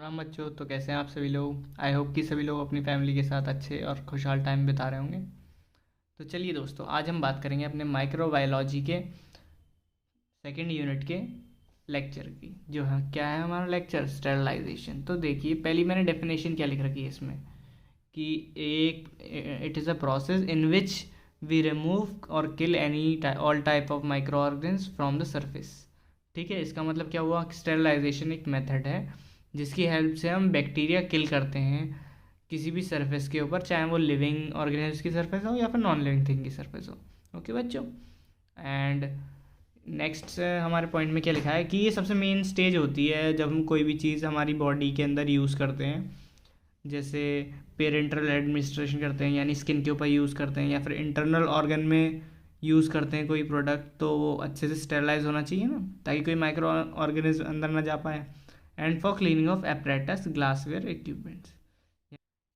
राम बच्चों, तो कैसे हैं आप सभी लोग। आई होप कि सभी लोग अपनी फैमिली के साथ अच्छे और खुशहाल टाइम बिता रहे होंगे। तो चलिए दोस्तों, आज हम बात करेंगे अपने माइक्रोबायोलॉजी के सेकंड यूनिट के लेक्चर की। जो है क्या है हमारा लेक्चर, स्टेरलाइजेशन। तो देखिए, पहली मैंने डेफिनेशन क्या लिख रखी है इसमें कि एक it is a process in which we remove और kill any all type of micro organs from the surface. ठीक है, इसका मतलब क्या हुआ, स्टेरलाइजेशन एक मेथड है जिसकी हेल्प से हम बैक्टीरिया किल करते हैं किसी भी सरफेस के ऊपर, चाहे वो लिविंग ऑर्गेनिज्म की सरफेस हो या फिर नॉन लिविंग थिंग की सरफेस हो। ओके बच्चों, एंड नेक्स्ट हमारे पॉइंट में क्या लिखा है कि ये सबसे मेन स्टेज होती है जब हम कोई भी चीज़ हमारी बॉडी के अंदर यूज़ करते हैं। जैसे पेरेंटल एडमिनिस्ट्रेशन करते हैं, यानी स्किन के ऊपर यूज़ करते हैं, या फिर इंटरनल ऑर्गन में यूज़ करते हैं कोई प्रोडक्ट, तो वो अच्छे से स्टेरलाइज होना चाहिए ना, ताकि कोई माइक्रो ऑर्गेनिज्म अंदर ना जा पाए। And for cleaning of apparatus glassware equipments,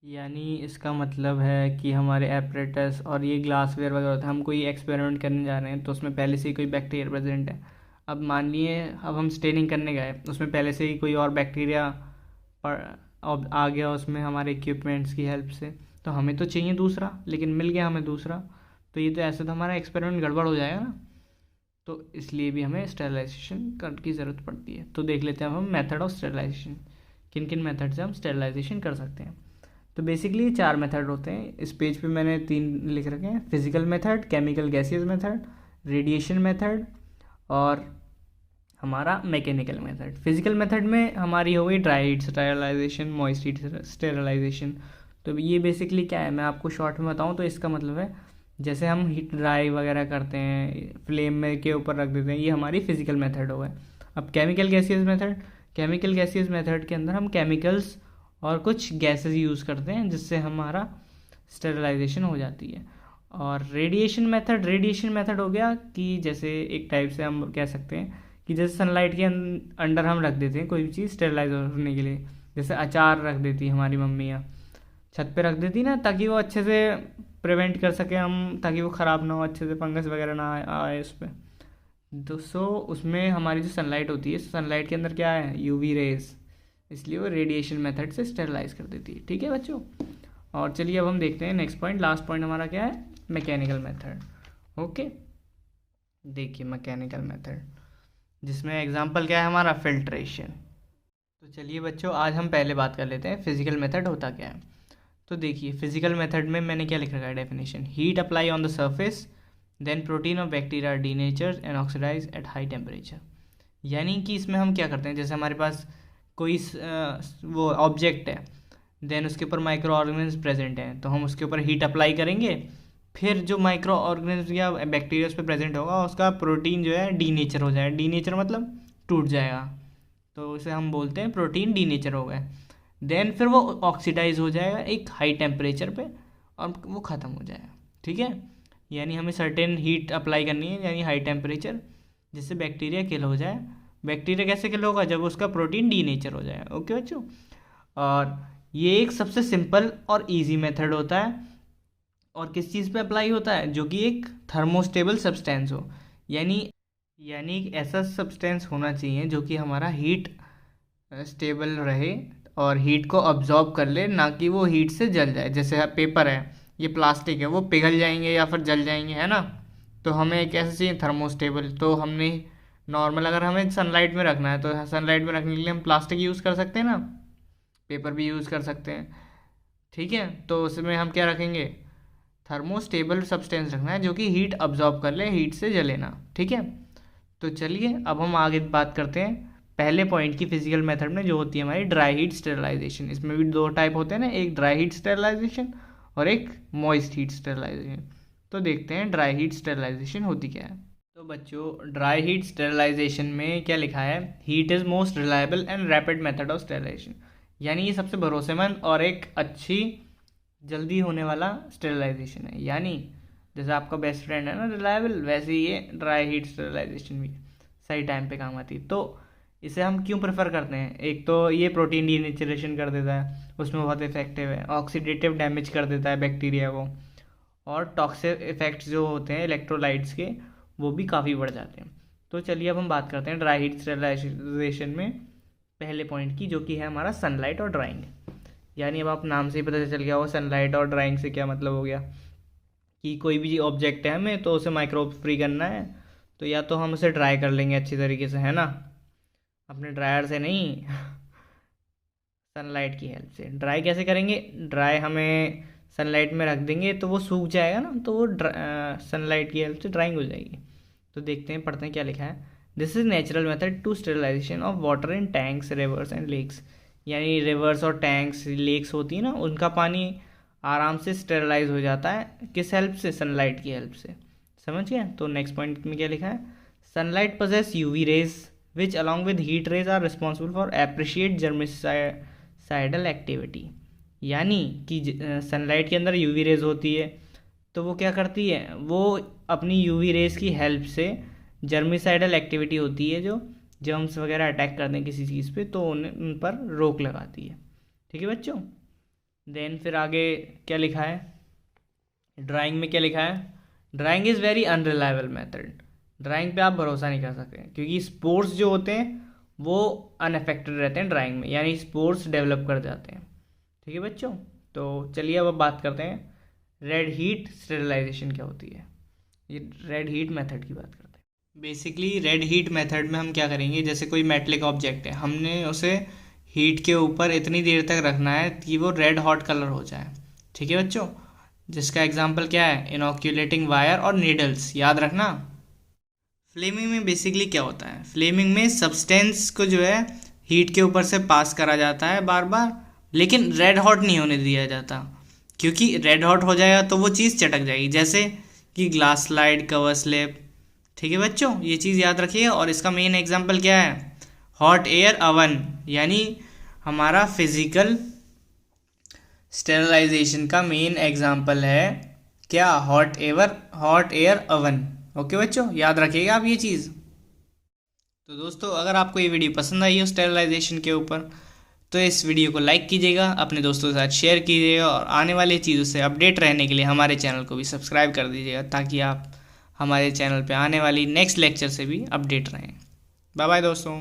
यानी इसका मतलब है कि हमारे एपरेटस और ये ग्लासवेयर वगैरह होता है, हम कोई एक्सपेरिमेंट करने जा रहे हैं तो उसमें पहले से ही कोई बैक्टीरिया प्रेजेंट है। अब मान लिए अब हम स्टेनिंग करने गए, उसमें पहले से ही कोई और बैक्टीरिया अब आ गया उसमें हमारे इक्विपमेंट्स की हेल्प से, तो हमें तो चाहिए दूसरा, लेकिन मिल गया हमें दूसरा, तो ये तो ऐसे तो हमारा एक्सपेरिमेंट गड़बड़ हो जाएगा ना। तो इसलिए भी हमें स्टेरलाइजेशन की ज़रूरत पड़ती है। तो देख लेते हैं हम मेथड ऑफ स्टेरलाइजेशन, किन किन मेथड से हम स्टेरलाइजेशन कर सकते हैं। तो बेसिकली 4 मेथड होते हैं। इस पेज पे मैंने 3 लिख रखे हैं: physical method, chemical gaseous method, radiation method और हमारा मैकेनिकल मेथड। फिजिकल मेथड में हमारी हो गई dry heat sterilisation, moist heat sterilisation. तो ये बेसिकली क्या है, मैं आपको शॉर्ट में बताऊँ तो इसका मतलब है जैसे हम हीट ड्राई वगैरह करते हैं, फ्लेम में के ऊपर रख देते हैं, ये हमारी फिजिकल मेथड हो गए। अब chemical gaseous method, chemical gaseous method के अंदर हम केमिकल्स और कुछ गैसेस यूज़ करते हैं जिससे हमारा स्टेरलाइजेशन हो जाती है। और रेडिएशन मेथड, रेडिएशन मेथड हो गया कि जैसे एक टाइप से हम कह सकते हैं कि जैसे सनलाइट के अंडर हम रख देते हैं कोई भी चीज़ स्टेरलाइज होने के लिए। जैसे अचार रख देती है हमारी मम्मियाँ, छत पे रख देती ना, ताकि वो अच्छे से प्रिवेंट कर सके हम, ताकि वो ख़राब ना हो, अच्छे से फंगस वगैरह ना आए उस पर। दोस्तों उसमें हमारी जो सनलाइट होती है, सनलाइट के अंदर क्या है, यूवी रेज, इसलिए वो रेडिएशन मेथड से स्टेरलाइज कर देती है। ठीक है बच्चों, और चलिए अब हम देखते हैं नेक्स्ट पॉइंट, लास्ट पॉइंट हमारा क्या है, मैकेनिकल मेथड। ओके, देखिए मैकेनिकल मेथड, जिसमें एग्जांपल क्या है हमारा, फिल्ट्रेशन। तो चलिए बच्चों, आज हम पहले बात कर लेते हैं फिजिकल मेथड होता क्या है। तो देखिए, फिजिकल मेथड में मैंने क्या लिख रखा है definition: heat apply on the surface, then protein of bacteria denature and oxidize at high temperature. यानी कि इसमें हम क्या करते हैं, जैसे हमारे पास कोई वो ऑब्जेक्ट है, देन उसके ऊपर माइक्रो ऑर्गेनिज्म प्रेजेंट हैं, तो हम उसके ऊपर हीट अप्लाई करेंगे, फिर जो माइक्रो ऑर्गेनिज्म या बैक्टीरिया उस पर प्रेजेंट होगा, उसका प्रोटीन जो है डीनेचर हो जाएगा। डीनेचर मतलब टूट जाएगा, तो उसे हम बोलते हैं प्रोटीन डीनेचर हो गए। देन फिर वो ऑक्सीडाइज हो जाएगा एक हाई टेम्परेचर पे और वो ख़त्म हो जाएगा। ठीक है, यानी हमें सर्टेन हीट अप्लाई करनी है, यानी हाई टेम्परेचर, जिससे बैक्टीरिया किल हो जाए। बैक्टीरिया कैसे किल होगा, जब उसका प्रोटीन डीनेचर हो जाए। ओके बच्चों, और ये एक सबसे सिंपल और इजी मेथड होता है, और किस चीज़ पे अप्लाई होता है, जो कि एक थर्मोस्टेबल सब्सटेंस हो, यानी यानी एक ऐसा सब्सटेंस होना चाहिए जो कि हमारा हीट स्टेबल रहे और हीट को अब्जॉर्ब कर ले, ना कि वो हीट से जल जाए। जैसे पेपर है, ये प्लास्टिक है, वो पिघल जाएंगे या फिर जल जाएंगे, है ना। तो हमें एक ऐसा चाहिए थर्मोस्टेबल। तो हमने नॉर्मल, अगर हमें सनलाइट में रखना है तो सनलाइट में रखने के लिए हम प्लास्टिक यूज़ कर सकते हैं ना, पेपर भी यूज़ कर सकते हैं। ठीक है, तो उसमें हम क्या रखेंगे, थर्मोस्टेबल सब्सटेंस रखना है जो कि हीट अब्जॉर्ब कर ले, हीट से जले ना। ठीक है, तो चलिए अब हम आगे बात करते हैं पहले पॉइंट की, फिजिकल मेथड में, जो होती है हमारी ड्राई हीट स्टेरलाइजेशन। इसमें भी 2 टाइप होते हैं ना, एक ड्राई हीट स्टेरलाइजेशन और एक मॉइस्ट हीट स्टेरलाइजेशन। तो देखते हैं ड्राई हीट स्टेरलाइजेशन होती क्या है। तो बच्चों, ड्राई हीट स्टेरलाइजेशन में क्या लिखा है, heat is most reliable and rapid method of sterilisation. यानी ये सबसे भरोसेमंद और एक अच्छी जल्दी होने वाला स्टेरलाइजेशन है। यानी जैसे आपका बेस्ट फ्रेंड है ना रिलायबल, वैसे ही ये ड्राई हीट स्टेरलाइजेशन भी सही टाइम पे काम आती है। तो इसे हम क्यों प्रेफर करते हैं, एक तो ये प्रोटीन डीनेचरेशन कर देता है, उसमें बहुत इफेक्टिव है, ऑक्सीडेटिव डैमेज कर देता है बैक्टीरिया को, और टॉक्सिक इफेक्ट्स जो होते हैं इलेक्ट्रोलाइट्स के, वो भी काफ़ी बढ़ जाते हैं। तो चलिए अब हम बात करते हैं ड्राई हीट स्टेरलाइजेशन में पहले पॉइंट की, जो कि है हमारा सनलाइट और ड्राइंग। यानी अब आप नाम से ही पता चल गया होगा सनलाइट और ड्राइंग से क्या मतलब हो गया, कि कोई भी ऑब्जेक्ट है हमें तो उसे माइक्रोब फ्री करना है, तो या तो हम उसे ड्राई कर लेंगे अच्छी तरीके से, है ना, अपने ड्रायर से नहीं सनलाइट की हेल्प से। ड्राई कैसे करेंगे, ड्राई हमें सनलाइट में रख देंगे तो वो सूख जाएगा ना, तो वो सनलाइट की हेल्प से ड्राइंग हो जाएगी। तो देखते हैं, पढ़ते हैं क्या लिखा है। This is natural method to sterilization of water in tanks, rivers and lakes. यानी रिवर्स और टैंक्स, लेक्स होती है ना, उनका पानी आराम से स्टेरिलाइज हो जाता है, किस हेल्प से, सनलाइट की हेल्प से। समझ गए। तो नेक्स्ट पॉइंट में क्या लिखा है, sunlight possess UV rays which along with heat rays are responsible for appreciate germicidal activity। यानी कि सनलाइट के अंदर यूवी रेज होती है, तो वो क्या करती है, वो अपनी यूवी रेज की हेल्प से जर्मिसाइडल एक्टिविटी होती है, जो जर्म्स वगैरह अटैक करते हैं किसी चीज़ पे, तो उन पर रोक लगाती है। ठीक है बच्चों। देन फिर आगे क्या लिखा है, ड्राइंग में क्या लिखा है, drawing is very unreliable method. Drawing पे आप भरोसा नहीं कर सकते, क्योंकि स्पोर्स जो होते हैं वो अनअफेक्टेड रहते हैं ड्राइंग में, यानी स्पोर्स डेवलप कर जाते हैं। ठीक है बच्चों। तो चलिए अब बात करते हैं रेड हीट स्टेरिलाइजेशन क्या होती है। ये रेड हीट मेथड की बात करते हैं। बेसिकली रेड हीट मेथड में हम क्या करेंगे, जैसे कोई मेटलिक ऑब्जेक्ट है, हमने उसे हीट के ऊपर इतनी देर तक रखना है कि वो रेड हॉट कलर हो जाए। ठीक है बच्चों। जिसका एग्जांपल क्या है, इनोक्यूलेटिंग वायर और नीडल्स, याद रखना। फ्लेमिंग में बेसिकली क्या होता है, फ्लेमिंग में सब्सटेंस को जो है हीट के ऊपर से पास करा जाता है बार बार, लेकिन रेड हॉट नहीं होने दिया जाता, क्योंकि रेड हॉट हो जाएगा तो वो चीज़ चटक जाएगी, जैसे कि ग्लास स्लाइड, कवर स्लिप। ठीक है बच्चों, ये चीज़ याद रखिए। और इसका मेन एग्जांपल क्या है, हॉट एयर ओवन, यानी हमारा फिजिकल स्टेरिलाइजेशन का मेन एग्जांपल है क्या, हॉट एयर ओवन। ओके बच्चों, याद रखिएगा आप ये चीज़। तो दोस्तों, अगर आपको ये वीडियो पसंद आई हो स्टेरिलाइजेशन के ऊपर, तो इस वीडियो को लाइक कीजिएगा, अपने दोस्तों के साथ शेयर कीजिएगा, और आने वाली चीज़ों से अपडेट रहने के लिए हमारे चैनल को भी सब्सक्राइब कर दीजिएगा, ताकि आप हमारे चैनल पे आने वाली नेक्स्ट लेक्चर से भी अपडेट रहें। बाय बाय दोस्तों।